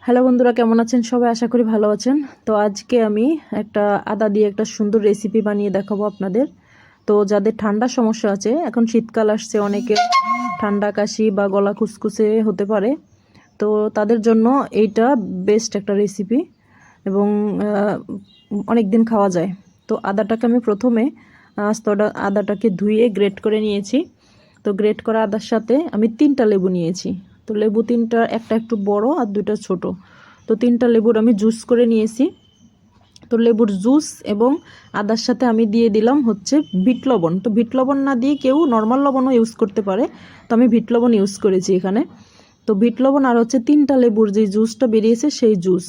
Hello বন্ধুরা, কেমন আছেন সবাই? আশা করি ভালো আছেন। তো আজকে আমি একটা আদা দিয়ে একটা সুন্দর রেসিপি বানিয়ে দেখাবো আপনাদের। তো যাদের ঠান্ডার সমস্যা আছে, এখন শীতকাল আসছে, অনেকে ঠান্ডা কাশি বা গলা খুসখুসে হতে পারে, তো তাদের জন্য এইটা বেস্ট একটা রেসিপি এবং অনেক দিন খাওয়া যায়। তো আদাটাকে আমি প্রথমে আদাটাকে ধুয়ে গ্রেট করে নিয়েছি। তো গ্রেট করা আদার সাথে আমি 3টা লেবু নিয়েছি। তো লেবু 3টা, একটা একটু বড় আর 2টা ছোট। তো 3টা লেবুর আমি জুস করে নিয়েছি। তো লেবুর জুস এবং আদার সাথে আমি দিয়ে দিলাম হচ্ছে বিট লবণ। তো বিট লবণ না দিয়ে কেউ নর্মাল লবণও ইউজ করতে পারে, তো আমি বিট লবণ ইউজ করেছি এখানে। তো বিট লবণ আর হচ্ছে 3টা লেবুর যে জুসটা বেরিয়েছে সেই জুস,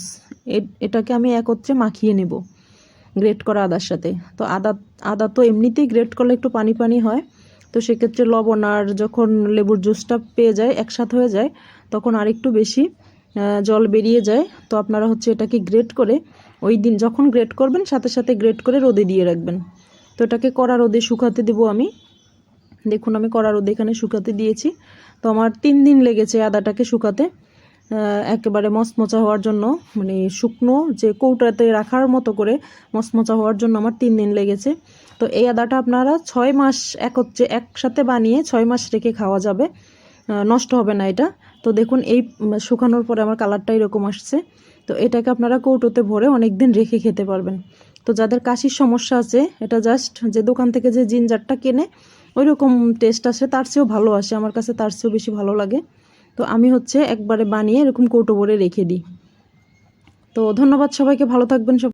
এটাকে আমি একত্রে মাখিয়ে নেব গ্রেট করা আদার সাথে। তো আদা তো এমনিতেই গ্রেট করলে একটু পানি পানি হয়, তো সেক্ষেত্রে লবণ আর যখন লেবুর জুসটা পেয়ে যায়, একসাথে হয়ে যায়, তখন আরেকটু বেশি জল বেরিয়ে যায়। তো আপনারা হচ্ছে এটাকে গ্রেট করে ওই দিন যখন গ্রেট করবেন সাথে সাথে গ্রেট করে রোদে দিয়ে রাখবেন। তো এটাকে কড়া রোদে শুকাতে দেবো আমি। দেখুন আমি কড়া রোদে এখানে শুকাতে দিয়েছি। তো আমার 3 দিন লেগেছে আদাটাকে শুকাতে, একেবারে মচমচা হওয়ার জন্য, মানে শুকনো যে কৌটাতে রাখার মতো করে মচমচা হওয়ার জন্য আমার 3 দিন লেগেছে। তো এই আদাটা আপনারা 6 মাস একসাথে বানিয়ে 6 মাস রেখে খাওয়া যাবে, নষ্ট হবে না এটা। তো দেখুন এই শুকানোর পরে আমার কালারটা এরকম আসছে। তো এটাকে আপনারা কৌটোতে ভরে অনেক দিন রেখে খেতে পারবেন। তো যাদের কাশির সমস্যা আছে, এটা জাস্ট যে দোকান থেকে যে জিঞ্জারটা কেনে ওই রকম টেস্ট আসে, তার চেয়েও ভালো আসে, আমার কাছে তার চেয়েও বেশি ভালো লাগে। তো আমি হচ্ছে একবারে বানিয়ে এরকম কৌটো ভরে রেখে দিই। তো ধন্যবাদ সবাইকে, ভালো থাকবেন সব।